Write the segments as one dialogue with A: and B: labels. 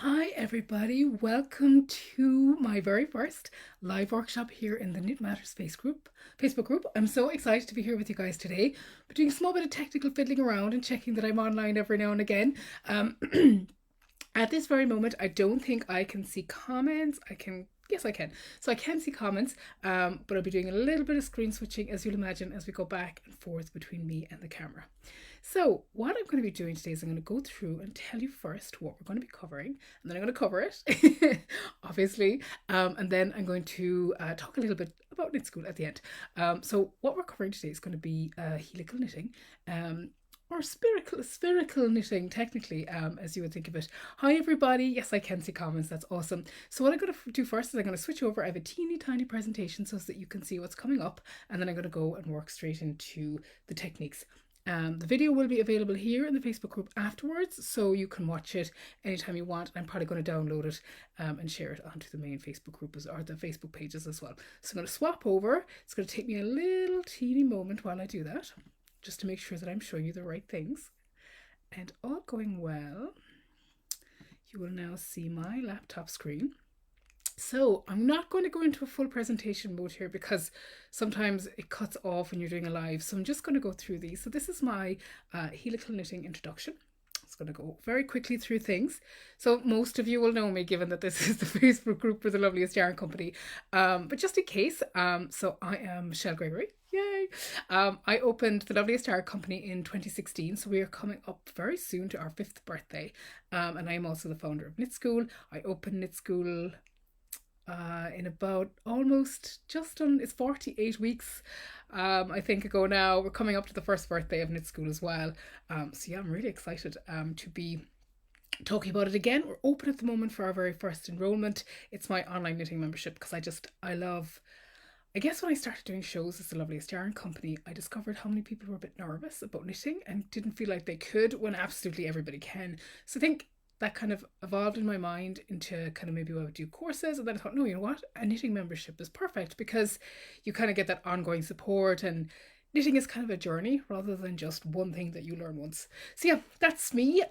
A: Hi everybody, welcome to my very first live workshop here in the Knit Matters Facebook group. I'm so excited to be here with you guys today. We're doing a small bit of technical fiddling around and checking that I'm online every now and again. At this very moment, I don't think I can see comments. Yes, I can. So I can see comments, but I'll be doing a little bit of screen switching, as you'll imagine, as we go back and forth between me and the camera. So what I'm going to be doing today is I'm going to go through and tell you first what we're going to be covering, and then I'm going to cover it, obviously, and then I'm going to talk a little bit about knit school at the end. So what we're covering today is going to be helical knitting. Or spherical knitting, technically, as you would think of it. Hi, everybody. Yes, I can see comments. That's awesome. So what I'm going to do first is I'm going to switch over. I have a teeny tiny presentation so that you can see what's coming up, and then I'm going to go and work straight into the techniques. The video will be available here in the Facebook group afterwards, so you can watch it anytime you want. I'm probably going to download it and share it onto the main Facebook group or the Facebook pages as well. So I'm going to swap over. It's going to take me a little teeny moment while I do that, just to make sure that I'm showing you the right things. And all going well, you will now see my laptop screen. So I'm not going to go into a full presentation mode here because sometimes it cuts off when you're doing a live. So I'm just going to go through these. So this is my helical knitting introduction. It's going to go very quickly through things. So most of you will know me, given that this is the Facebook group for the Loveliest Yarn Company. But just in case, so I am Michelle Gregory. Yay! I opened the Loveliest Yarn Company in 2016, so we are coming up very soon to our 5th birthday. And I am also the founder of Knit School. I opened Knit School in about it's 48 weeks I think ago now. We're coming up to the first birthday of Knit School as well. So yeah, I'm really excited to be talking about it again. We're open at the moment for our very first enrollment. It's my online knitting membership because I guess when I started doing shows as the Loveliest Yarn Company, I discovered how many people were a bit nervous about knitting and didn't feel like they could, when absolutely everybody can. So I think that kind of evolved in my mind into kind of maybe I would do courses, and then I thought, no, you know what, a knitting membership is perfect because you kind of get that ongoing support, and knitting is kind of a journey rather than just one thing that you learn once. So yeah, that's me.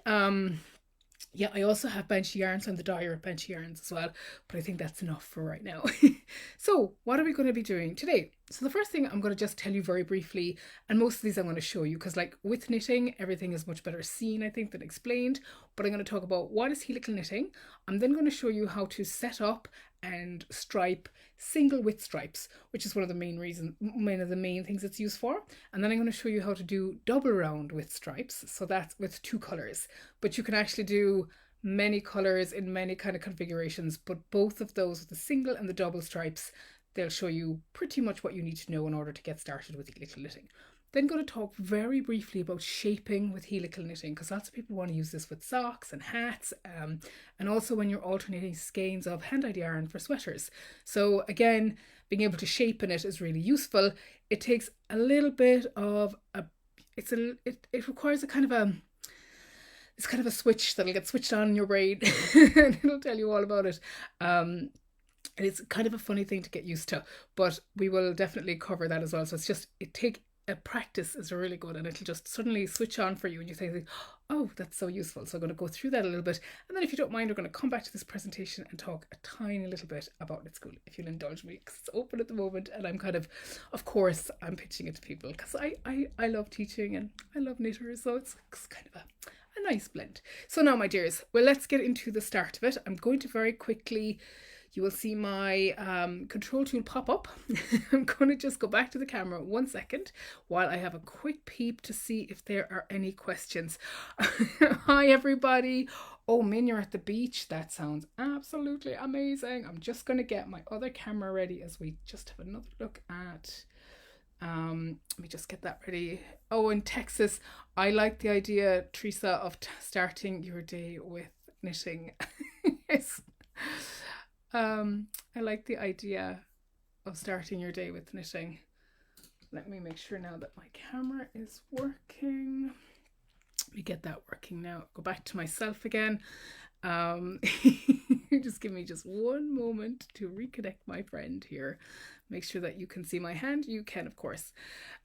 A: Yeah, I also have Benchy Yarns. I'm the dyer at Benchy Yarns as well, but I think that's enough for right now. So what are we going to be doing today? So the first thing I'm going to just tell you very briefly, and most of these I'm going to show you because, like, with knitting, everything is much better seen, I think, than explained. But I'm going to talk about what is helical knitting. I'm then going to show you how to set up and stripe single width stripes, which is one of the main things it's used for. And then I'm going to show you how to do double round width stripes. So that's with 2 colors, but you can actually do many colors in many kind of configurations. But both of those, with the single and the double stripes, they'll show you pretty much what you need to know in order to get started with helical knitting. Then going to talk very briefly about shaping with helical knitting, because lots of people want to use this with socks and hats, and also when you're alternating skeins of hand-dyed yarn for sweaters. So again, being able to shape in it is really useful. It takes a little bit of it requires it's kind of a switch that'll get switched on in your brain and it'll tell you all about it. And it's kind of a funny thing to get used to, but we will definitely cover that as well. So a practice is really good, and it'll just suddenly switch on for you and you think, oh, that's so useful. So I'm going to go through that a little bit, and then if you don't mind, we're going to come back to this presentation and talk a tiny little bit about Knit School, if you'll indulge me, because it's open at the moment, and I'm of course I'm pitching it to people because I love teaching and I love knitters, so it's kind of a nice blend. So now, my dears, well, let's get into the start of it. I'm going to very quickly, you will see my control tool pop up. I'm going to just go back to the camera 1 second while I have a quick peep to see if there are any questions. Hi, everybody. Oh, Min, you're at the beach. That sounds absolutely amazing. I'm just going to get my other camera ready as we just have another look at... let me just get that ready. Oh, in Texas, I like the idea, Teresa, of starting your day with knitting. Yes. I like the idea of starting your day with knitting. Let me make sure now that my camera is working. Let me get that working now. Go back to myself again. Just give me just one moment to reconnect my friend here. Make sure that you can see my hand. You can, of course.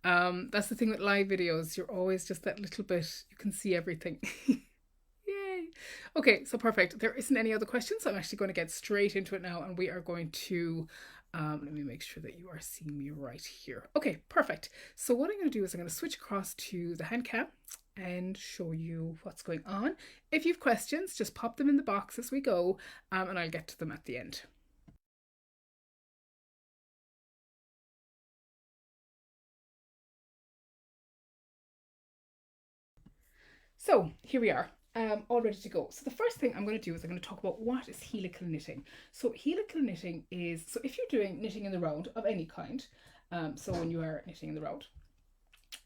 A: That's the thing with live videos. You're always just that little bit, you can see everything. Yay. Okay, so perfect. There isn't any other questions. So I'm actually going to get straight into it now, and we are going to let me make sure that you are seeing me right here. Okay, perfect. So what I'm going to do is I'm going to switch across to the hand cam and show you what's going on. If you have questions, just pop them in the box as we go, and I'll get to them at the end. So here we are, all ready to go. So the first thing I'm going to do is I'm going to talk about what is helical knitting. So helical knitting is, so if you're doing knitting in the round of any kind, so when you are knitting in the round,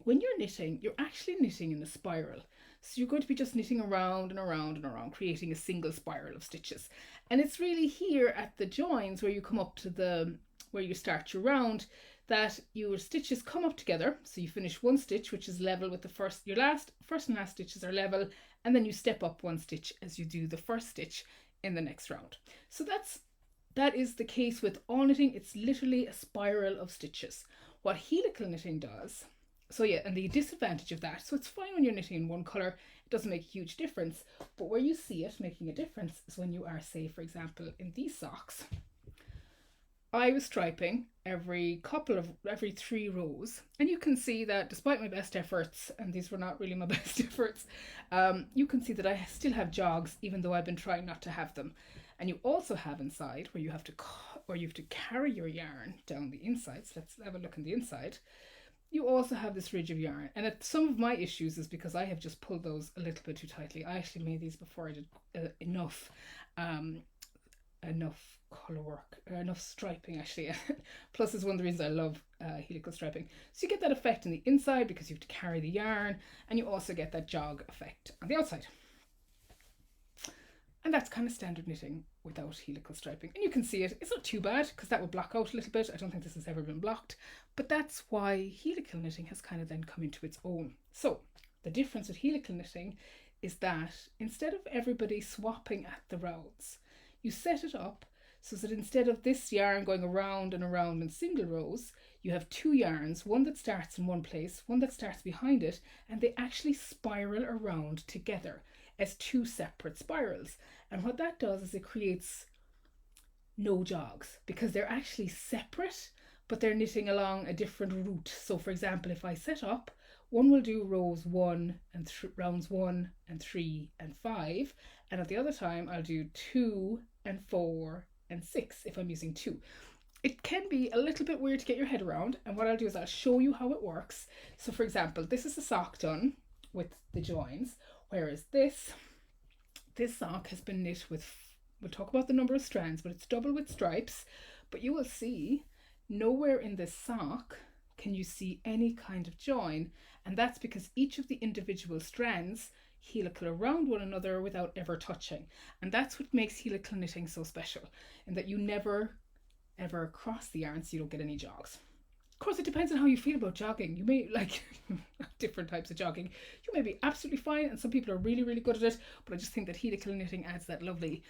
A: when you're knitting, you're actually knitting in a spiral. So you're going to be just knitting around and around and around, creating a single spiral of stitches. And it's really here at the joins where you come up to the, where you start your round, that your stitches come up together. So you finish one stitch, which is level with the first, your first and last stitches are level, and then you step up one stitch as you do the first stitch in the next round. So that is the case with all knitting. It's literally a spiral of stitches. What helical knitting does, so yeah, and the disadvantage of that, so it's fine when you're knitting in one colour, it doesn't make a huge difference, but where you see it making a difference is when you are, say, for example, in these socks. I was striping every 3 rows, and you can see that despite my best efforts, and these were not really my best efforts, you can see that I still have jogs even though I've been trying not to have them. And you also have inside where you have to carry your yarn down the inside. So let's have a look on the inside. You also have this ridge of yarn, and some of my issues is because I have just pulled those a little bit too tightly. I actually made these before I did enough color work, enough striping actually. Plus it's one of the reasons I love helical striping. So you get that effect on the inside because you have to carry the yarn, and you also get that jog effect on the outside. And that's kind of standard knitting without helical striping. And you can see it, it's not too bad because that would block out a little bit. I don't think this has ever been blocked, but that's why helical knitting has kind of then come into its own. So the difference with helical knitting is that instead of everybody swapping at the rounds, you set it up so that instead of this yarn going around and around in single rows, you have 2 yarns, one that starts in one place, one that starts behind it, and they actually spiral around together as 2 separate spirals. And what that does is it creates no jogs because they're actually separate, but they're knitting along a different route. So for example, if I set up, one will do rows 1 and rounds 1 and 3 and 5, and at the other time I'll do 2 and 4 and 6 if I'm using 2. It can be a little bit weird to get your head around, and what I'll do is I'll show you how it works. So for example, this is a sock done with the joins, whereas this sock has been knit with, we'll talk about the number of strands, but it's double with stripes. But you will see nowhere in this sock can you see any kind of join, and that's because each of the individual strands helical around one another without ever touching. And that's what makes helical knitting so special, in that you never ever cross the yarn, so you don't get any jogs. Of course, it depends on how you feel about jogging. You may like different types of jogging. You may be absolutely fine, and some people are really, really good at it, but I just think that helical knitting adds that lovely,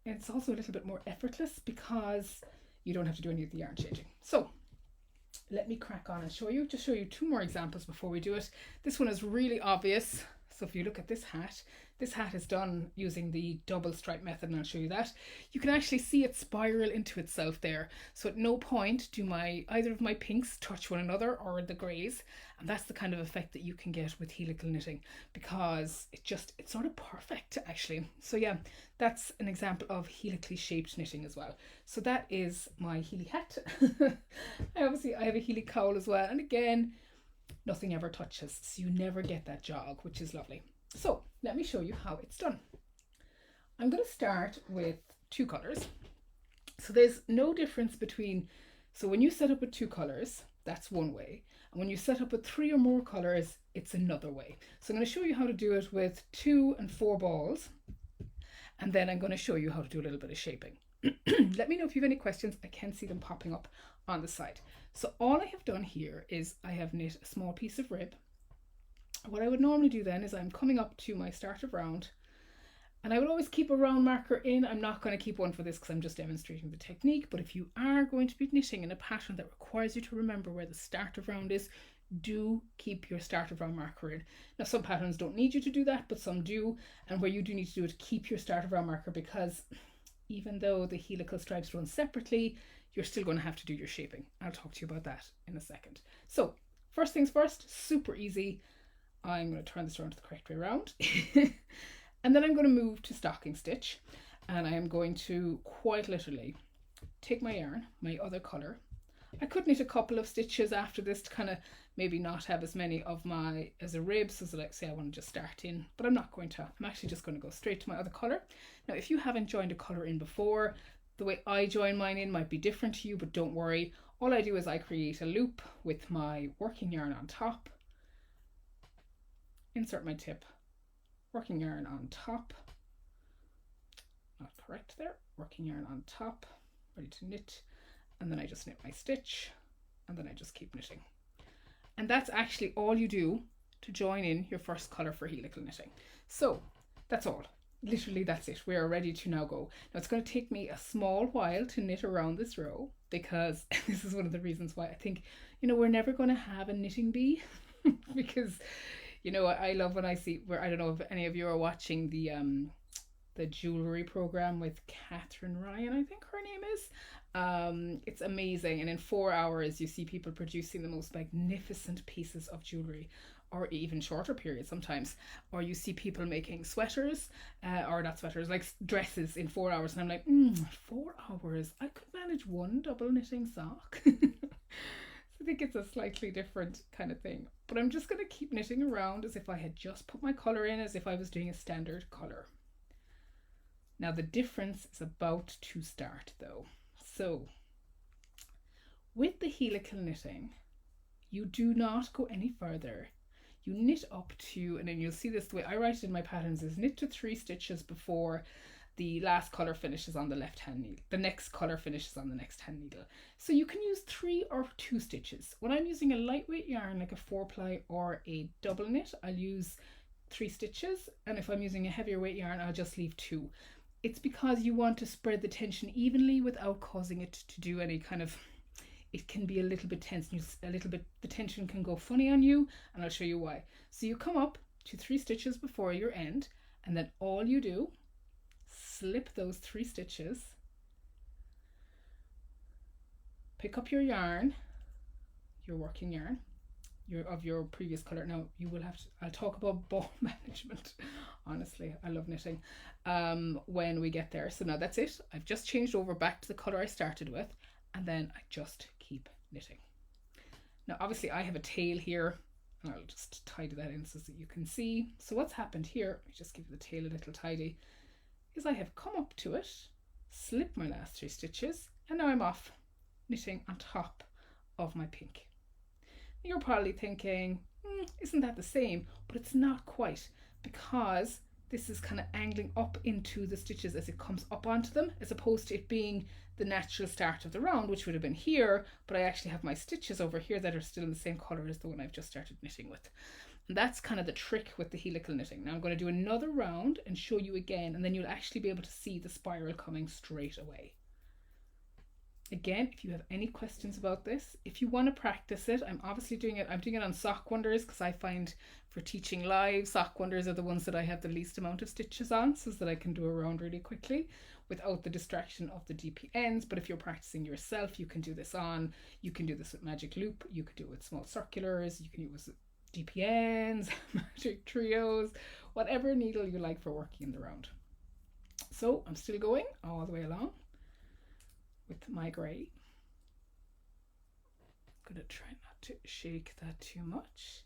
A: it's also a little bit more effortless because you don't have to do any of the yarn changing. So let me crack on and show you 2 more examples before we do it. This one is really obvious. So if you look at this hat is done using the double stripe method, and I'll show you that. You can actually see it spiral into itself there. So at no point do either of my pinks touch one another, or the greys. And that's the kind of effect that you can get with helical knitting, because it's sort of perfect actually. So yeah, that's an example of helically shaped knitting as well. So that is my Heli hat. I have a Heli cowl as well. And again, nothing ever touches, so you never get that jog, which is lovely. So let me show you how it's done. I'm going to start with 2 colors. So there's no difference between, so when you set up with 2 colors, that's one way. And when you set up with 3 or more colors, it's another way. So I'm going to show you how to do it with 2 and 4 balls. And then I'm going to show you how to do a little bit of shaping. Let me know if you have any questions. I can see them popping up on the side. So all I have done here is I have knit a small piece of rib. What I would normally do then is I'm coming up to my start of round, and I would always keep a round marker in. I'm not going to keep one for this because I'm just demonstrating the technique, but if you are going to be knitting in a pattern that requires you to remember where the start of round is, do keep your start of round marker in. Now some patterns don't need you to do that, but some do, and where you do need to do it, keep your start of round marker, because even though the helical stripes run separately, you're still going to have to do your shaping. I'll talk to you about that in a second. So first things first, super easy. I'm going to turn this around to the correct way around. And then I'm going to move to stocking stitch, and I am going to quite literally take my yarn, my other colour. I could knit a couple of stitches after this to kind of maybe not have as many of my as a rib, so like say I want to just start in, but I'm not going to. I'm actually just going to go straight to my other colour. Now if you haven't joined a colour in before, the way I join mine in might be different to you, but don't worry. All I do is I create a loop with my working yarn on top, insert my tip, working yarn on top, not correct there, working yarn on top, ready to knit, and then I just knit my stitch, and then I just keep knitting. And that's actually all you do to join in your first colour for helical knitting. So that's all. Literally that's it. We are ready to now go. Now it's going to take me a small while to knit around this row, because this is one of the reasons why I think, you know, we're never going to have a knitting bee because, you know, I love when I see where, I don't know if any of you are watching the jewelry program with Catherine Ryan, I think her name is. It's amazing, and in 4 hours you see people producing the most magnificent pieces of jewelry, or even shorter periods sometimes, or you see people making sweaters, or not sweaters, like dresses in 4 hours, and I'm like, 4 hours, I could manage one double knitting sock. I think it's a slightly different kind of thing, but I'm just going to keep knitting around as if I had just put my colour in, as if I was doing a standard colour. Now the difference is about to start though. So with the helical knitting, you do not go any further. You knit up to, and then you'll see this, the way I write it in my patterns is knit to 3 stitches before the last colour finishes on the left hand needle. The next colour finishes on the next hand needle. So you can use 3 or 2 stitches. When I'm using a lightweight yarn like a 4-ply or a double knit, I'll use 3 stitches, and if I'm using a heavier weight yarn, I'll just leave 2. It's because you want to spread the tension evenly without causing it to do any kind of, it can be a little bit tense, the tension can go funny on you, and I'll show you why. So you come up to 3 stitches before your end, and then all you do, slip those 3 stitches, pick up your yarn, your working yarn, of your previous colour. Now you will have to, I'll talk about ball management, honestly I love knitting, when we get there. So now that's it, I've just changed over back to the colour I started with, and then I just keep knitting. Now obviously I have a tail here, and I'll just tidy that in so that you can see. So what's happened here, let me just give the tail a little tidy, is I have come up to it, slipped my last 3 stitches, and now I'm off knitting on top of my pink. You're probably thinking, isn't that the same? But it's not quite, because this is kind of angling up into the stitches as it comes up onto them, as opposed to it being the natural start of the round, which would have been here, but I actually have my stitches over here that are still in the same colour as the one I've just started knitting with. And that's kind of the trick with the helical knitting. Now I'm going to do another round and show you again, and then you'll actually be able to see the spiral coming straight away. Again, if you have any questions about this, if you want to practice it, I'm obviously doing it on sock wonders, because I find for teaching live, sock wonders are the ones that I have the least amount of stitches on, so that I can do a round really quickly without the distraction of the DPNs. But if you're practicing yourself, you can do this with magic loop, you could do it with small circulars, you can use it with DPNs, magic trios, whatever needle you like for working in the round. So I'm still going all the way along with my grey. I'm gonna try not to shake that too much.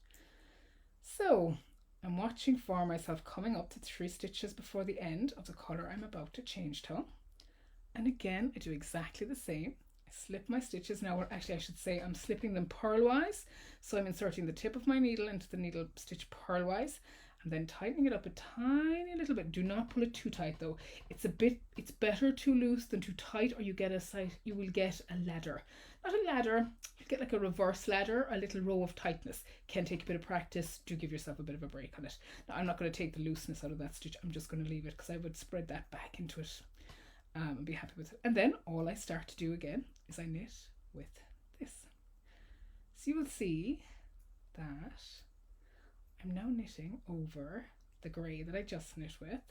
A: So I'm watching for myself coming up to 3 stitches before the end of the colour I'm about to change to. And again, I do exactly the same. I slip my stitches. Now, actually I should say I'm slipping them purlwise. So I'm inserting the tip of my needle into the needle stitch purlwise, and then tightening it up a tiny little bit. Do not pull it too tight though. It's better too loose than too tight, or you will get a ladder. Not a ladder, you get like a reverse ladder, a little row of tightness. Can take a bit of practice. Do give yourself a bit of a break on it. Now I'm not going to take the looseness out of that stitch. I'm just going to leave it, because I would spread that back into it and be happy with it. And then all I start to do again is I knit with this. So you will see that I'm now knitting over the grey that I just knit with,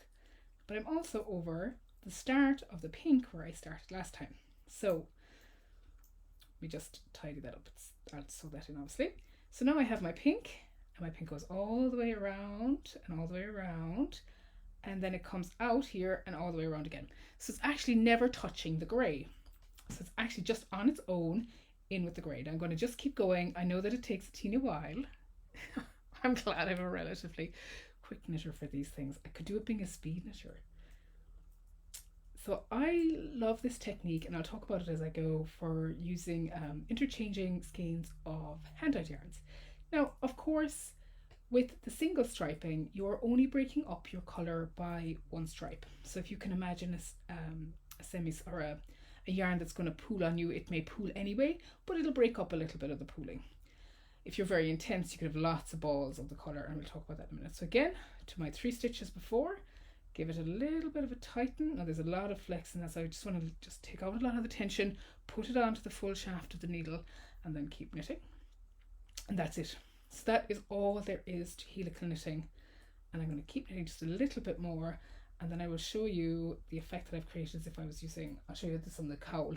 A: but I'm also over the start of the pink where I started last time. So let me just tidy that up. I'll sew that in obviously. So now I have my pink, and my pink goes all the way around and all the way around, and then it comes out here and all the way around again. So it's actually never touching the grey. So it's actually just on its own in with the grey. Now I'm going to just keep going. I know that it takes a teeny while. I'm glad I'm a relatively quick knitter for these things. I could do it being a speed knitter. So I love this technique, and I'll talk about it as I go, for using interchanging skeins of hand-dyed yarns. Now, of course, with the single striping, you're only breaking up your colour by one stripe. So if you can imagine a semi or a yarn that's going to pool on you, it may pool anyway, but it'll break up a little bit of the pooling. If you're very intense, you could have lots of balls of the colour, and we'll talk about that in a minute. So again, to my 3 stitches before, give it a little bit of a tighten. Now there's a lot of flex in that, so I just want to just take out a lot of the tension, put it onto the full shaft of the needle, and then keep knitting. And that's it. So that is all there is to helical knitting. And I'm going to keep knitting just a little bit more, and then I will show you the effect that I've created as if I was using, I'll show you this on the cowl.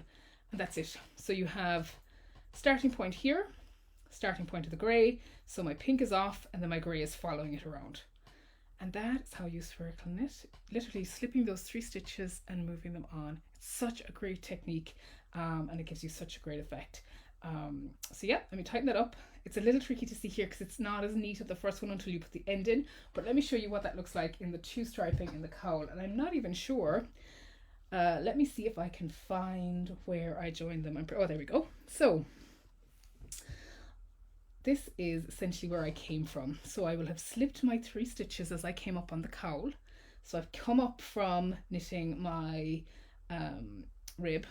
A: And that's it. So you have starting point here, starting point of the grey, so my pink is off and then my grey is following it around. And that is how you spherical knit, literally slipping those 3 stitches and moving them on. It's such a great technique, and it gives you such a great effect. So yeah, let me tighten that up. It's a little tricky to see here because it's not as neat at the first one until you put the end in, but let me show you what that looks like in the 2 striping in the cowl. And I'm not even sure, let me see if I can find where I joined them. Oh, there we go. So this is essentially where I came from. So I will have slipped my 3 stitches as I came up on the cowl. So I've come up from knitting my rib.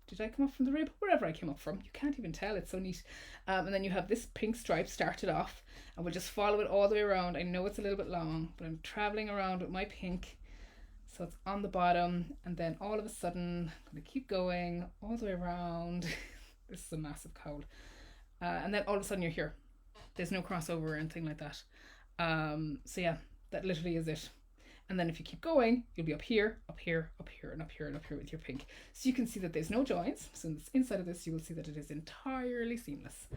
A: Did I come up from the rib? Wherever I came up from. You can't even tell, it's so neat. And then you have this pink stripe started off, and we'll just follow it all the way around. I know it's a little bit long, but I'm traveling around with my pink. So it's on the bottom, and then all of a sudden, I'm going to keep going all the way around. This is a massive cowl. And then all of a sudden you're here. There's no crossover or anything like that. So yeah, that literally is it. And then if you keep going, you'll be up here, up here, up here, and up here, and up here with your pink. So you can see that there's no joins. So inside of this, you will see that it is entirely seamless.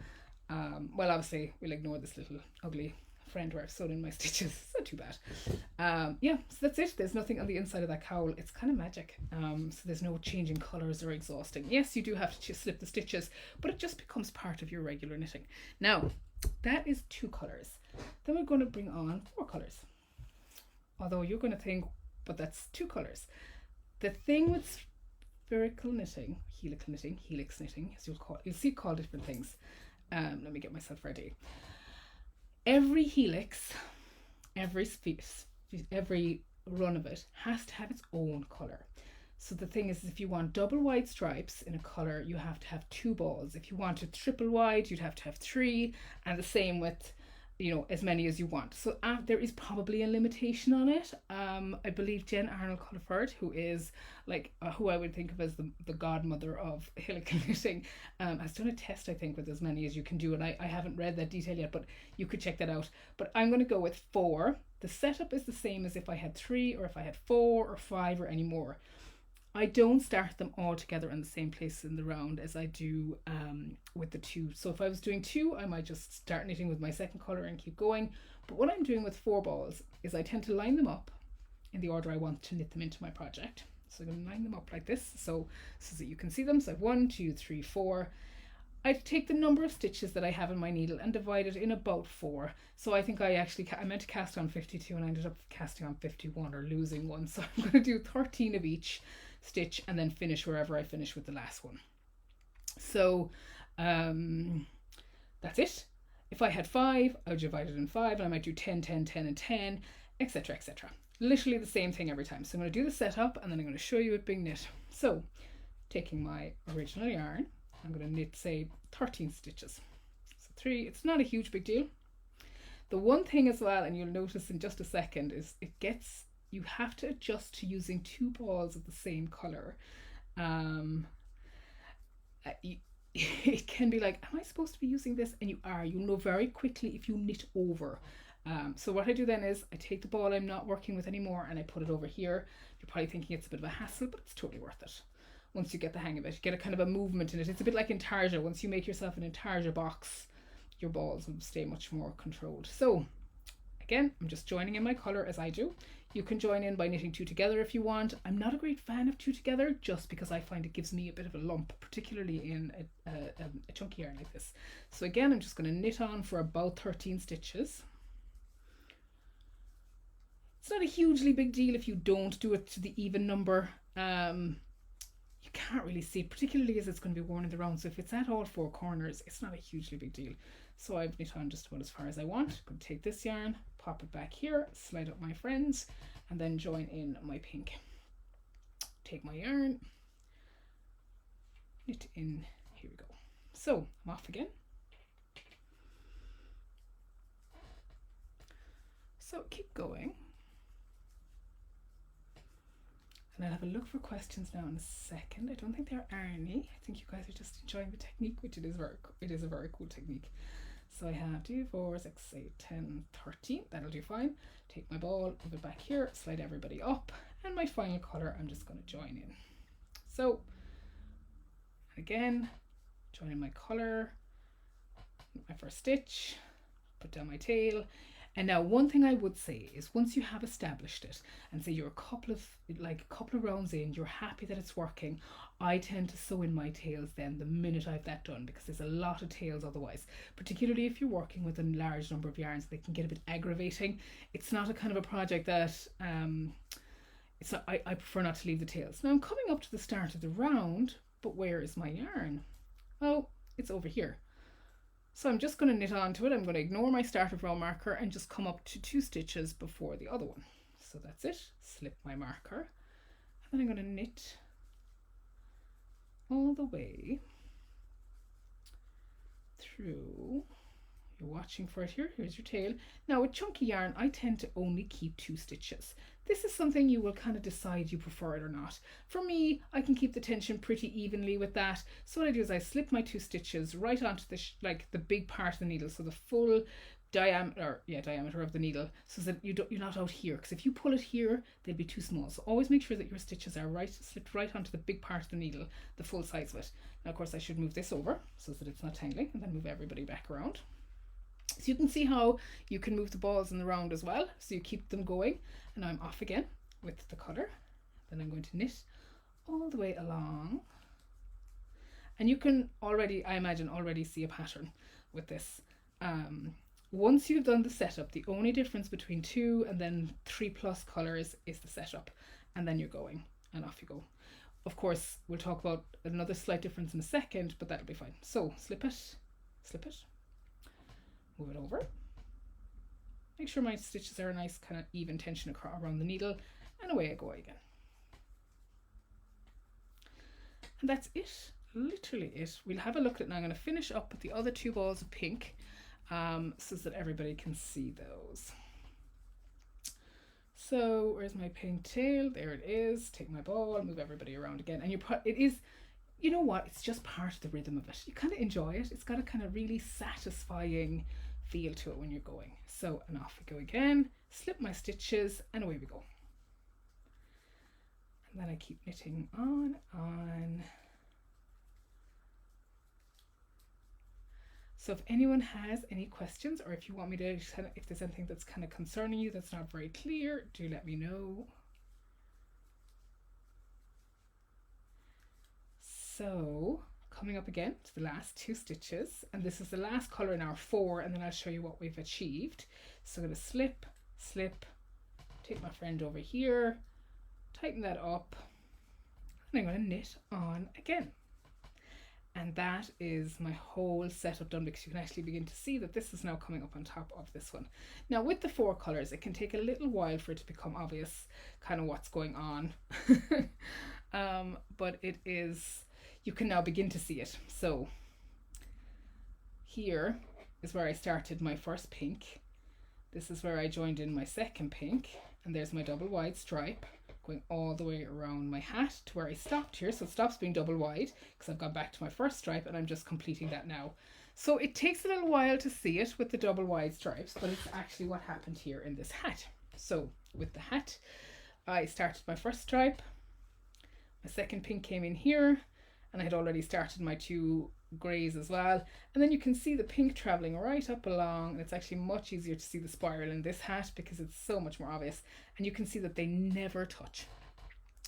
A: Well, obviously, we'll ignore this little ugly friend where I've sewn in my stitches. It's not too bad. Yeah, so that's it. There's nothing on the inside of that cowl. It's kind of magic. So there's no changing colours or exhausting. Yes, you do have to slip the stitches, but it just becomes part of your regular knitting. Now, that is 2 colours. Then we're going to bring on 4 colours. Although you're going to think, but that's 2 colours. The thing with spherical knitting, helical knitting, helix knitting, as you'll see it called different things. Let me get myself ready. Every helix, every run of it has to have its own colour. So the thing is, if you want double wide stripes in a colour, you have to have 2 balls. If you want it triple wide, you'd have to have 3, and the same with, you know, as many as you want. So there is probably a limitation on it. I believe Jen Arnold Culliford, who is like who I would think of as the godmother of helical knitting, has done a test, I think, with as many as you can do, and I haven't read that detail yet, but you could check that out. But I'm going to go with 4. The setup is the same as if I had 3 or if I had 4 or 5 or any more. I don't start them all together in the same place in the round as I do with the 2. So if I was doing 2, I might just start knitting with my second colour and keep going. But what I'm doing with 4 balls is I tend to line them up in the order I want to knit them into my project. So I'm going to line them up like this so that you can see them. So I have 1, 2, 3, 4. I take the number of stitches that I have in my needle and divide it in about 4. So I think I meant to cast on 52 and I ended up casting on 51 or losing one. So I'm going to do 13 of each stitch and then finish wherever I finish with the last one. So that's it. If I had 5, I would divide it in 5, and I might do 10, 10, 10, and 10, etc., etc. Literally the same thing every time. So I'm going to do the setup, and then I'm going to show you it being knit. So taking my original yarn, I'm going to knit, say, 13 stitches. So 3, it's not a huge big deal. The one thing as well, and you'll notice in just a second, is you have to adjust to using 2 balls of the same colour. it can be like, am I supposed to be using this? And you are. You'll know very quickly if you knit over. So what I do then is I take the ball I'm not working with anymore and I put it over here. You're probably thinking it's a bit of a hassle, but it's totally worth it. Once you get the hang of it, you get a kind of a movement in it. It's a bit like intarsia. Once you make yourself an intarsia box, your balls will stay much more controlled. So again, I'm just joining in my colour as I do. You can join in by knitting two together if you want. I'm not a great fan of two together just because I find it gives me a bit of a lump, particularly in a chunky yarn like this. So again, I'm just going to knit on for about 13 stitches. It's not a hugely big deal if you don't do it to the even number. You can't really see it, particularly as it's going to be worn in the round. So if it's at all four corners, it's not a hugely big deal. So I've knit on just about as far as I want. I'm going to take this yarn, pop it back here, slide up my friends, and then join in my pink. Take my yarn, knit in, here we go. So I'm off again. So keep going. And I'll have a look for questions now in a second. I don't think there are any. I think you guys are just enjoying the technique, which it is a very cool technique. So I have 2, 4, 6, 8, 10, 13. That'll do fine. Take my ball, move it back here, slide everybody up, and my final colour I'm just going to join in. So again, join in my colour, my first stitch, put down my tail. And now one thing I would say is once you have established it and say you're a couple of rounds in, you're happy that it's working, I tend to sew in my tails then the minute I've that done, because there's a lot of tails otherwise, particularly if you're working with a large number of yarns. They can get a bit aggravating. It's not a kind of a project that it's not, I prefer not to leave the tails. Now I'm coming up to the start of the round, but where is my yarn? Oh, it's over here. So I'm just going to knit onto it. I'm going to ignore my start of row marker and just come up to 2 stitches before the other one. So that's it. Slip my marker, and then I'm going to knit all the way through. You're watching for it here. Here's your tail. Now with chunky yarn, I tend to only keep 2 stitches. This is something you will kind of decide you prefer it or not. For me, I can keep the tension pretty evenly with that. So what I do is I slip my 2 stitches right onto the big part of the needle, so the full diameter of the needle, so that you're not out here, because if you pull it here, they'll be too small. So always make sure that your stitches are slipped right onto the big part of the needle, the full size of it. Now of course I should move this over so that it's not tangling, and then move everybody back around. So you can see how you can move the balls in the round as well, so you keep them going. And now I'm off again with the colour. Then I'm going to knit all the way along. And you can already, I imagine, already see a pattern with this. Once you've done the setup, the only difference between 2 and then 3+ colours is the setup. And then you're going, and off you go. Of course, we'll talk about another slight difference in a second, but that'll be fine. So slip it, move it over. Make sure my stitches are a nice kind of even tension around the needle, and away I go again. And that's it, literally it. We'll have a look at it now. I'm going to finish up with the other 2 balls of pink so that everybody can see those. So where's my pink tail? There it is. Take my ball, move everybody around again. And it is, you know what, it's just part of the rhythm of it. You kind of enjoy it. It's got a kind of really satisfying feel to it when you're going. So, and off we go again, slip my stitches, and away we go. And then I keep knitting on. So if anyone has any questions, or if you want me to, if there's anything that's kind of concerning you that's not very clear, do let me know. So coming up again to the last 2 stitches, and this is the last colour in our 4, and then I'll show you what we've achieved. So I'm going to slip, take my friend over here, tighten that up, and I'm going to knit on again. And that is my whole setup done, because you can actually begin to see that this is now coming up on top of this one. Now with the 4 colours, it can take a little while for it to become obvious kind of what's going on. But it is, you can now begin to see it. So here is where I started my first pink. This is where I joined in my second pink, and there's my double wide stripe. Of going all the way around my hat to where I stopped here. So it stops being double wide because I've gone back to my first stripe and I'm just completing that now. So it takes a little while to see it with the double wide stripes, but it's actually what happened here in this hat. So with the hat, I started my first stripe, my second pink came in here, and I had already started my 2 greys as well. And then you can see the pink traveling right up along, and it's actually much easier to see the spiral in this hat because it's so much more obvious. And you can see that they never touch.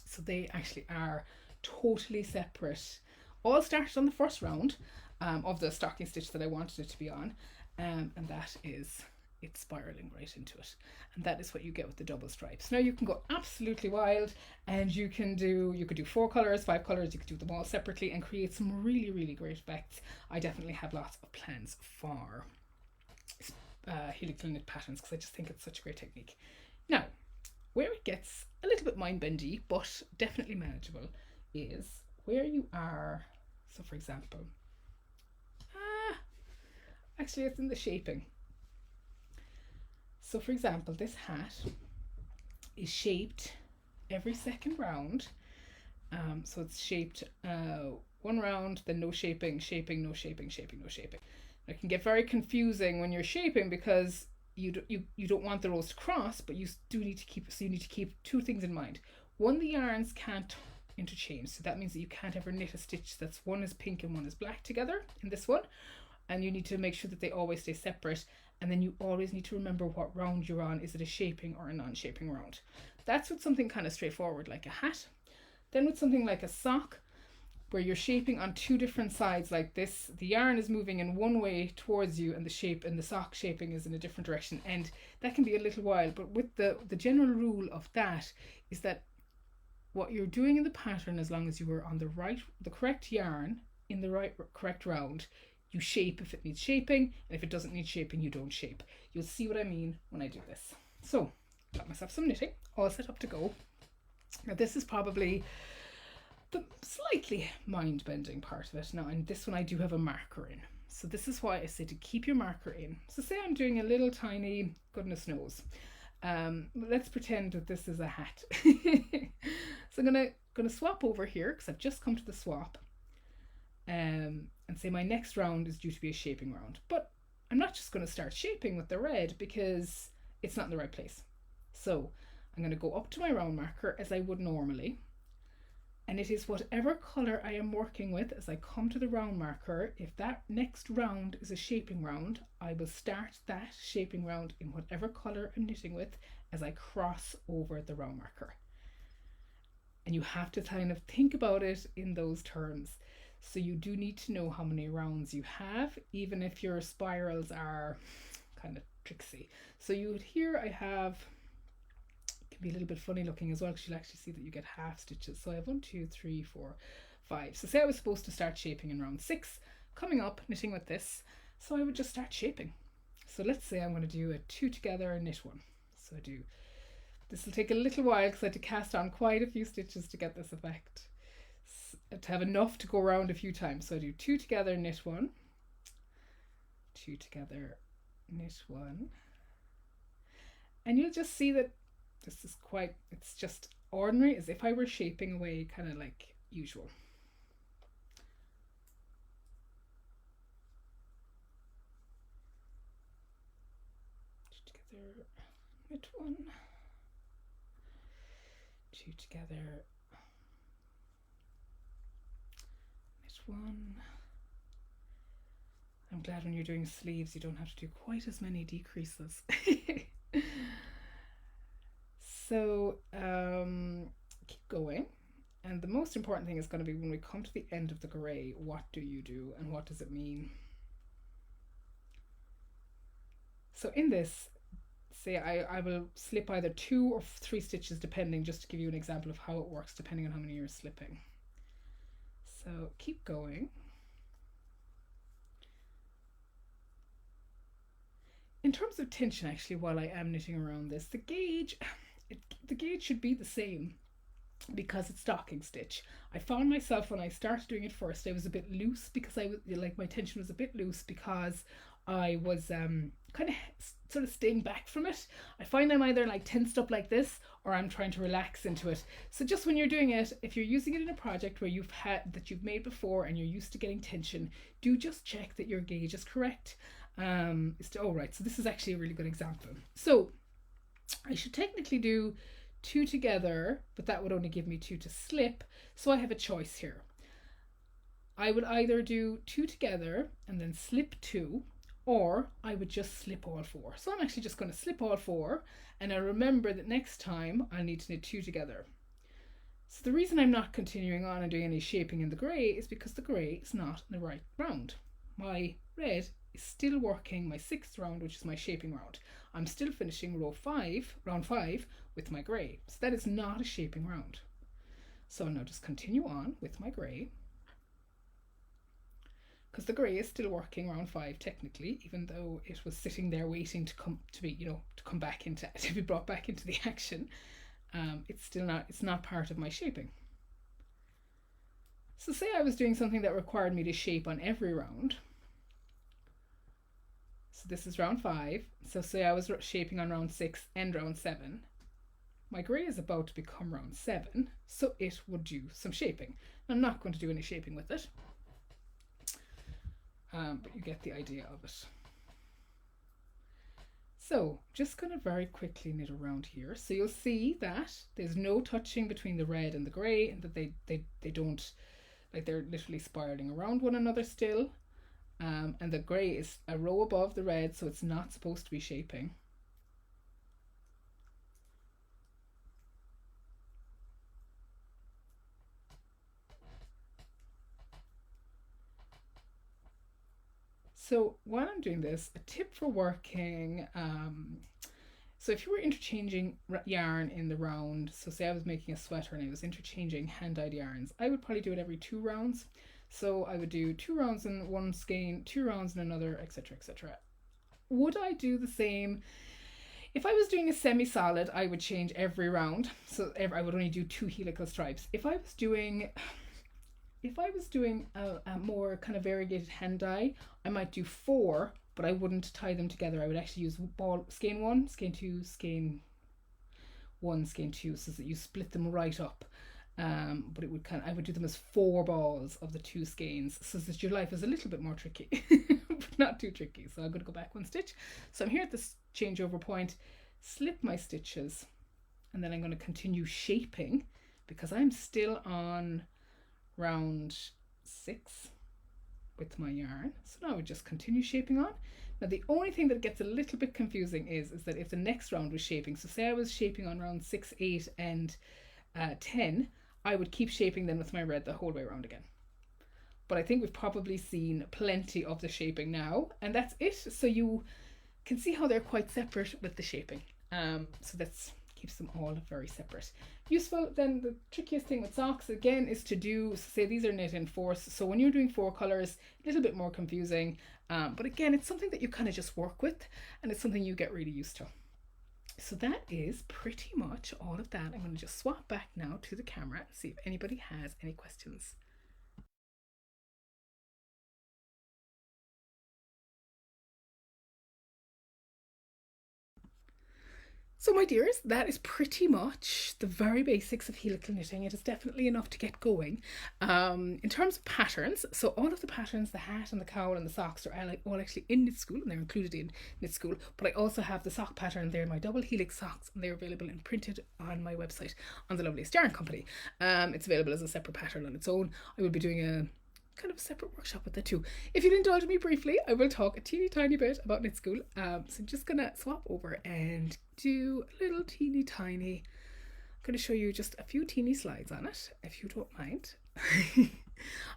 A: So they actually are totally separate. All started on the first round of the stocking stitch that I wanted it to be on. And that is it's spiraling right into it, and that is what you get with the double stripes. Now you can go absolutely wild, and you could do 4 colors, 5 colors, you could do them all separately and create some really great effects. I definitely have lots of plans for helical knit patterns because I just think it's such a great technique. Now, where it gets a little bit mind bendy but definitely manageable is where you are. So for example, actually it's in the shaping. So for example, this hat is shaped every second round. So it's shaped 1 round, then no shaping, shaping, no shaping, shaping, no shaping. It can get very confusing when you're shaping because you don't want the rows to cross, but you do need to keep, so you need to keep 2 things in mind. One, the yarns can't interchange, so that means that you can't ever knit a stitch that's one is pink and one is black together in this one, and you need to make sure that they always stay separate. And then you always need to remember what round you're on. Is it a shaping or a non-shaping round? That's with something kind of straightforward like a hat. Then with something like a sock, where you're shaping on 2 different sides like this, the yarn is moving in one way towards you and the shape and the sock shaping is in a different direction, and that can be a little while. But with the general rule of that is that what you're doing in the pattern, as long as you are on the correct yarn in the correct round, you shape if it needs shaping, and if it doesn't need shaping, you don't shape. You'll see what I mean when I do this. So, got myself some knitting, all set up to go. Now this is probably the slightly mind-bending part of it. Now in this one I do have a marker in. So this is why I say to keep your marker in. So say I'm doing a little tiny, goodness knows. Let's pretend that this is a hat. So I'm gonna swap over here because I've just come to the swap. And say my next round is due to be a shaping round, but I'm not just going to start shaping with the red because it's not in the right place. So I'm going to go up to my round marker as I would normally, and it is whatever color I am working with as I come to the round marker. If that next round is a shaping round, I will start that shaping round in whatever color I'm knitting with as I cross over the round marker. And you have to kind of think about it in those terms. So you do need to know how many rounds you have, even if your spirals are kind of tricksy. So you would here I have, it can be a little bit funny looking as well because you'll actually see that you get half stitches. So I have 1, 2, 3, 4, 5. So say I was supposed to start shaping in round 6, coming up knitting with this, so I would just start shaping. So let's say I'm going to do a 2 together and knit 1. So I do, this will take a little while because I had to cast on quite a few stitches to get this effect, to have enough to go around a few times. So I do 2 together, knit 1, 2 together, knit 1, and you'll just see that this is quite, it's just ordinary as if I were shaping away kind of like usual. Together, knit 1, 2 together, 1. I'm glad when you're doing sleeves you don't have to do quite as many decreases. So keep going, and the most important thing is going to be when we come to the end of the grey, what do you do and what does it mean? So in this, say I will slip either 2 or 3 stitches depending, just to give you an example of how it works depending on how many you're slipping. So keep going. In terms of tension, actually, while I am knitting around this, the gauge should be the same because it's stocking stitch. I found myself when I started doing it first, I was a bit loose because my tension was a bit loose because I was kind of sort of staying back from it. I find I'm either like tensed up like this, or I'm trying to relax into it. So just when you're doing it, if you're using it in a project where you've made before and you're used to getting tension, do just check that your gauge is correct. Oh right, so this is actually a really good example. So I should technically do 2 together, but that would only give me 2 to slip. So I have a choice here. I would either do 2 together and then slip 2, or I would just slip all 4. So I'm actually just going to slip all 4, and I remember that next time I need to knit 2 together. So the reason I'm not continuing on and doing any shaping in the grey is because the grey is not in the right round. My red is still working my 6th round, which is my shaping round. I'm still finishing round 5 with my grey. So that is not a shaping round. So I'll now just continue on with my grey, because the grey is still working round 5 technically, even though it was sitting there waiting to come back into to be brought back into the action. It's not part of my shaping. So say I was doing something that required me to shape on every round. So this is round 5. So say I was shaping on round 6 and round 7. My grey is about to become round 7, so it would do some shaping. I'm not going to do any shaping with it, but you get the idea of it. So just going to very quickly knit around here. So you'll see that there's no touching between the red and the grey, and that they don't, like, they're literally spiraling around one another still. And the grey is a row above the red, so it's not supposed to be shaping. So while I'm doing this, a tip for working, so if you were interchanging yarn in the round, so say I was making a sweater and I was interchanging hand-dyed yarns, I would probably do it every 2 rounds. So I would do 2 rounds in one skein, 2 rounds in another, etc., etc. Would I do the same? If I was doing a semi-solid, I would change every round. So I would only do 2 helical stripes. If I was doing a more kind of variegated hand dye, I might do 4, but I wouldn't tie them together. I would actually use skein 1, skein 2, skein 1, skein 2, so that you split them right up. But I would do them as 4 balls of the 2 skeins, so that your life is a little bit more tricky, but not too tricky. So I'm going to go back 1 stitch. So I'm here at this changeover point, slip my stitches, and then I'm going to continue shaping because I'm still on round 6 with my yarn. So now I would just continue shaping on. Now the only thing that gets a little bit confusing is that if the next round was shaping, so say I was shaping on round 6, 8 and 10, I would keep shaping then with my red the whole way around again. But I think we've probably seen plenty of the shaping now, and that's it. So you can see how they're quite separate with the shaping. So that's keeps them all very separate. Useful. Then the trickiest thing with socks again is to do, say these are knit in 4s, so when you're doing 4 colors, a little bit more confusing, but again it's something that you kind of just work with, and it's something you get really used to. So that is pretty much all of that. I'm going to just swap back now to the camera and see if anybody has any questions. So my dears, that is pretty much the very basics of helical knitting. It is definitely enough to get going. In terms of patterns, so all of the patterns, the hat and the cowl and the socks are all actually in Knit School, and they're included in Knit School, but I also have the sock pattern there in my double helix socks, and they're available and printed on my website on the Loveliest Yarn Company. It's available as a separate pattern on its own. I will be doing a kind of a separate workshop with that too. If you'll indulge me briefly, I will talk a teeny tiny bit about Knit School. So I'm just gonna swap over and do a little teeny tiny, I'm gonna show you just a few teeny slides on it, if you don't mind.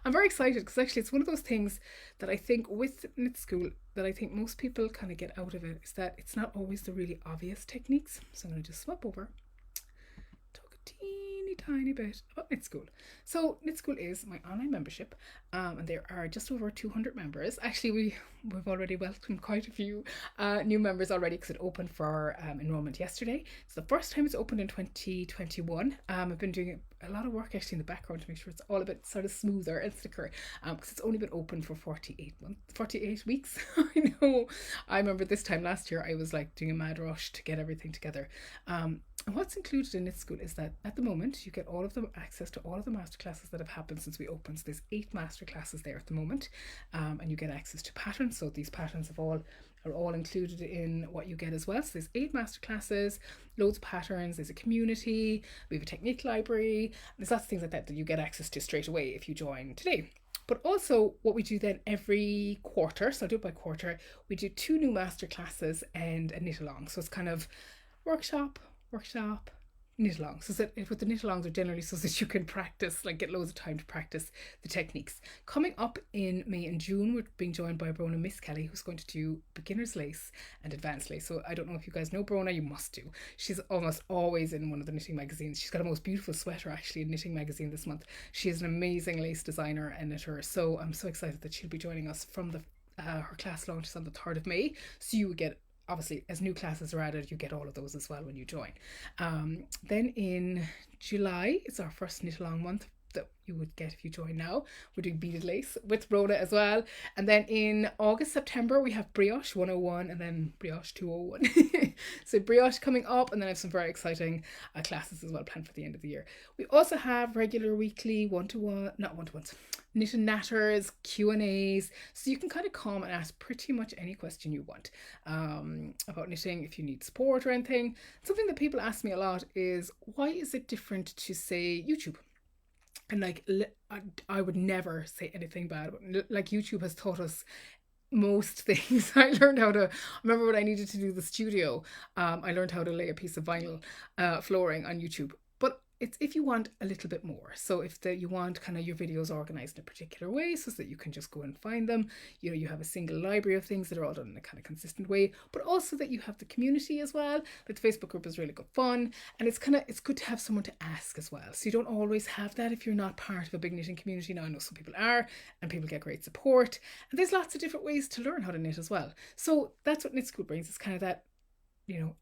A: I'm very excited because actually it's one of those things that I think with Knit School that I think most people kind of get out of it is that it's not always the really obvious techniques. So I'm gonna just swap over, talk a teeny tiny bit about Knit School. So Knit School is my online membership, and there are just over 200 members. Actually, we've already welcomed quite a few new members already because it opened for enrollment yesterday. It's the first time it's opened in 2021. I've been doing a lot of work actually in the background to make sure it's all a bit sort of smoother and slicker because it's only been open for 48 weeks. I know. I remember this time last year I was like doing a mad rush to get everything together. And what's included in Knit School is that at the moment you get all of the access to all of the masterclasses that have happened since we opened. So there's 8 masterclasses there at the moment, and you get access to patterns. So these patterns are all included in what you get as well. So there's 8 masterclasses, loads of patterns. There's a community. We have a technique library. There's lots of things like that that you get access to straight away if you join today. But also what we do then every quarter, so I do it by quarter, we do 2 new masterclasses and a knit along. So it's kind of workshop, knit along. So that with the knit alongs are generally so that you can practice, like get loads of time to practice the techniques. Coming up in May and June, we're being joined by Brona Miss Kelly, who's going to do beginner's lace and advanced lace. So I don't know if you guys know Brona, you must do. She's almost always in one of the knitting magazines. She's got a most beautiful sweater actually in Knitting Magazine this month. She is an amazing lace designer and knitter. So I'm so excited that she'll be joining us from the her class launches on the 3rd of May. So you would get, obviously, as new classes are added, you get all of those as well when you join. Then in July, it's our first knit along month that you would get if you join now. We're doing beaded lace with Rhoda as well. And then in August, September, we have Brioche 101 and then Brioche 201. So Brioche coming up, and then I have some very exciting classes as well planned for the end of the year. We also have regular weekly knit and natters, Q&As, so you can kind of come and ask pretty much any question you want about knitting if you need support or anything. Something that people ask me a lot is, why is it different to, say, YouTube? And like, I would never say anything bad about it. Like, YouTube has taught us most things. I remember when I needed to do the studio, I learned how to lay a piece of vinyl flooring on YouTube. But it's if you want a little bit more. So if you want kind of your videos organized in a particular way so that you can just go and find them, you have a single library of things that are all done in a kind of consistent way, but also that you have the community as well. Like the Facebook group is really good fun, and it's good to have someone to ask as well. So you don't always have that if you're not part of a big knitting community. Now I know some people are, and people get great support, and there's lots of different ways to learn how to knit as well. So that's what Knit School brings. It's kind of that,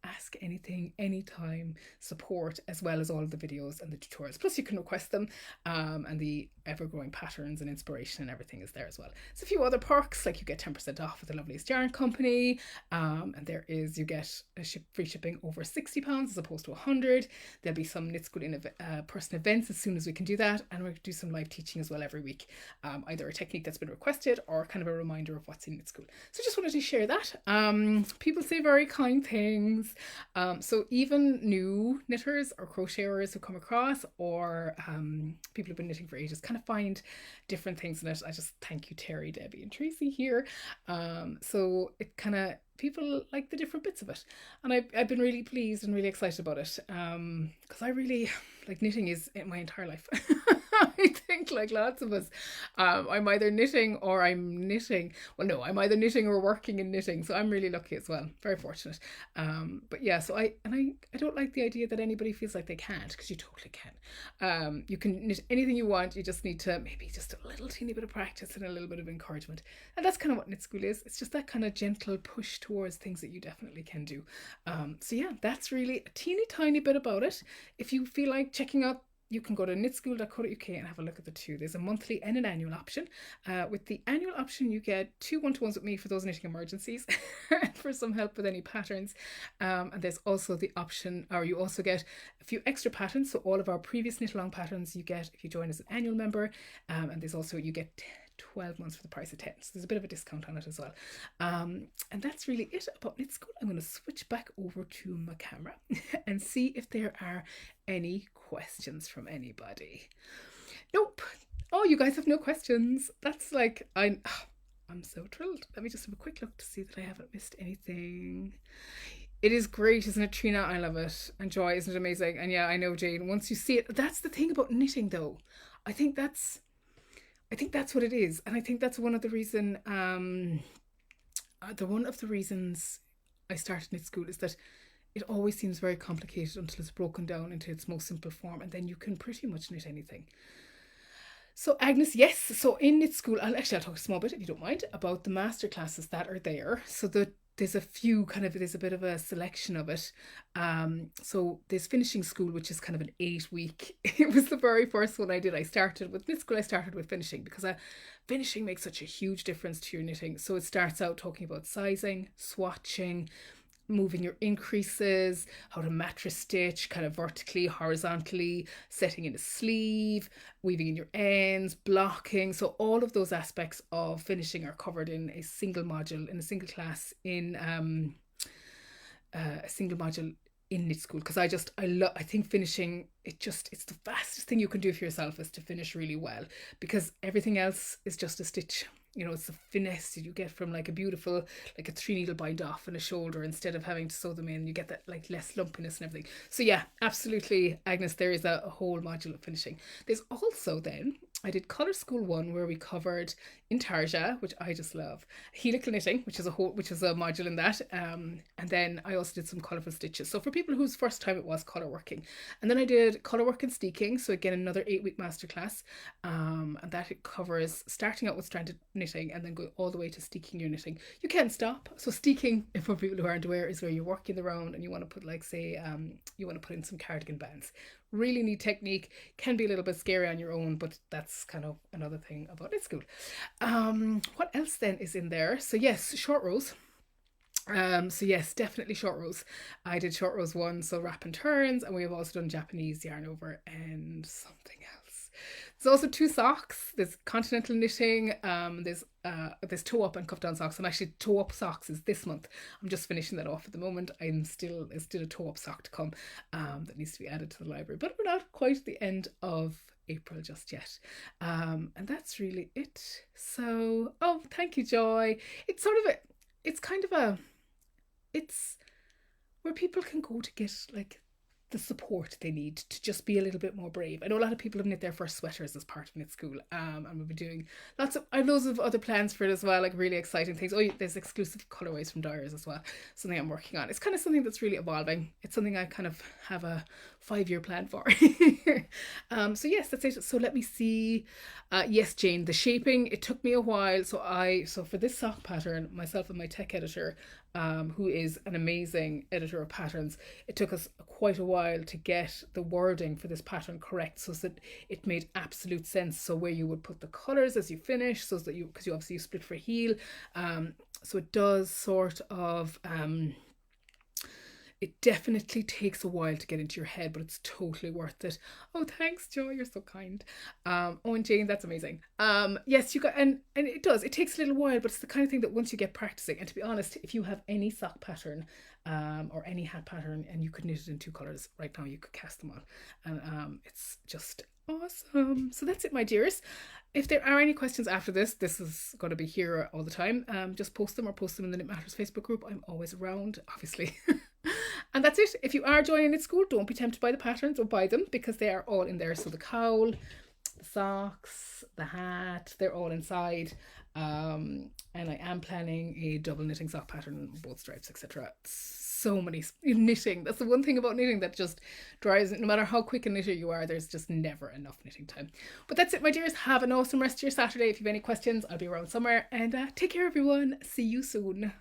A: ask anything, anytime support, as well as all of the videos and the tutorials. Plus you can request them, and the ever-growing patterns and inspiration and everything is there as well. There's a few other perks, like you get 10% off with the Loveliest Yarn Company, and you get free shipping over £60 as opposed to 100. There'll be some Knit School in-person events as soon as we can do that, and we're going to do some live teaching as well every week, either a technique that's been requested or kind of a reminder of what's in Knit School. So just wanted to share that. People say very kind things. So even new knitters or crocheters who come across, or people who've been knitting for ages, kind of find different things in it. I just thank you, Terry, Debbie, and Tracy here. So it kind of, people like the different bits of it, and I've been really pleased and really excited about it, because I really like knitting is in my entire life. I think like lots of us, I'm either knitting or I'm knitting. Well, no, I'm either knitting or working in knitting. So I'm really lucky as well. Very fortunate. But yeah, so I don't like the idea that anybody feels like they can't, because you totally can. You can knit anything you want. You just need to maybe just a little teeny bit of practice and a little bit of encouragement. And that's kind of what Knit School is. It's just that kind of gentle push towards things that you definitely can do. So yeah, that's really a teeny tiny bit about it. If you feel like checking out, you can go to knitschool.co.uk and have a look at the two. There's a monthly and an annual option. With the annual option, you get 2 one-to-ones with me for those knitting emergencies and for some help with any patterns. And there's also the option, or you also get a few extra patterns. So all of our previous knit along patterns you get if you join as an annual member. And there's also, you get 12 months for the price of 10. So there's a bit of a discount on it as well. And that's really it about Knit School. I'm going to switch back over to my camera and see if there are any questions from anybody. Nope. Oh, you guys have no questions. That's like, I'm so thrilled. Let me just have a quick look to see that I haven't missed anything. It is great, isn't it, Trina? I love it. And Joy, isn't it amazing? And yeah, I know, Jane, once you see it, that's the thing about knitting though. I think that's what it is. And I think that's one of the reasons I started Knit School is that it always seems very complicated until it's broken down into its most simple form, and then you can pretty much knit anything. So Agnes, yes. So in knit school, I'll talk a small bit if you don't mind about the master classes that are there. So there's a few kind of there's a bit of a selection of it. So there's finishing school, which is kind of an 8 week. It was the very first one I did. I started with knit school. I started with finishing because finishing makes such a huge difference to your knitting. So it starts out talking about sizing, swatching, moving your increases, how to mattress stitch kind of vertically, horizontally, setting in a sleeve, weaving in your ends, blocking. So all of those aspects of finishing are covered in a single module, in a single class, in a single module in knit school. Because I think finishing, it's the fastest thing you can do for yourself is to finish really well, because everything else is just a stitch. It's the finesse that you get from like a beautiful, like a 3 needle bind off and a shoulder, instead of having to sew them in. You get that like less lumpiness and everything. So yeah, absolutely, Agnes, there is a whole module of finishing. There's also then, I did Colour School 1 where we covered intarsia, which I just love, helical knitting, which is a module in that, and then I also did some colourful stitches. So for people whose first time it was colour working, and then I did colour work and steeking. So again, another 8 week masterclass, and that it covers starting out with stranded knitting and then going all the way to steeking your knitting. You can't stop. So steeking, for people who aren't aware, is where you're working the round and you want to put, like, say, you want to put in some cardigan bands. Really neat technique, can be a little bit scary on your own, but that's kind of another thing about knit school. What else then is in there? So yes, short rows. So yes, definitely short rows. I did short rows 1, so wrap and turns, and we have also done Japanese yarn over and something else. There's also 2 socks. There's continental knitting. There's toe up and cuff down socks. And actually, toe up socks is this month. I'm just finishing that off at the moment. There's still a toe up sock to come that needs to be added to the library, but we're not quite at the end of April just yet. And that's really it. So, oh, thank you, Joy. It's sort of it's where people can go to get like the support they need to just be a little bit more brave. I know a lot of people have knit their first sweaters as part of knit school, and we'll be doing I have loads of other plans for it as well, like really exciting things. Oh, there's exclusive colorways from Dyers as well, something I'm working on. It's kind of something that's really evolving. It's something I kind of have a 5-year plan for. So yes, that's it. So let me see. Yes, Jane, the shaping, it took me a while. So for this sock pattern, myself and my tech editor, who is an amazing editor of patterns, it took us quite a while to get the wording for this pattern correct, so that it made absolute sense. So where you would put the colors as you finish, so that because you obviously split for heel, so it does sort of it definitely takes a while to get into your head, but it's totally worth it. Oh, thanks, Joy. You're so kind. Oh, and Jane, that's amazing. Yes, you got, and it does. It takes a little while, but it's the kind of thing that once you get practicing, and to be honest, if you have any sock pattern, or any hat pattern, and you could knit it in 2 colors right now, you could cast them on, and it's just awesome. So that's it, my dears. If there are any questions after this is going to be here all the time. Just post them in the Knit Matters Facebook group. I'm always around, obviously. And that's it. If you are joining knit school, don't be tempted by the patterns, or buy them, because they are all in there. So the cowl, the socks, the hat, they're all inside. And I am planning a double knitting sock pattern, both stripes, etc. So many knitting. That's the one thing about knitting that just drives it. No matter how quick a knitter you are, there's just never enough knitting time. But that's it, my dears. Have an awesome rest of your Saturday. If you have any questions, I'll be around somewhere. And take care, everyone. See you soon.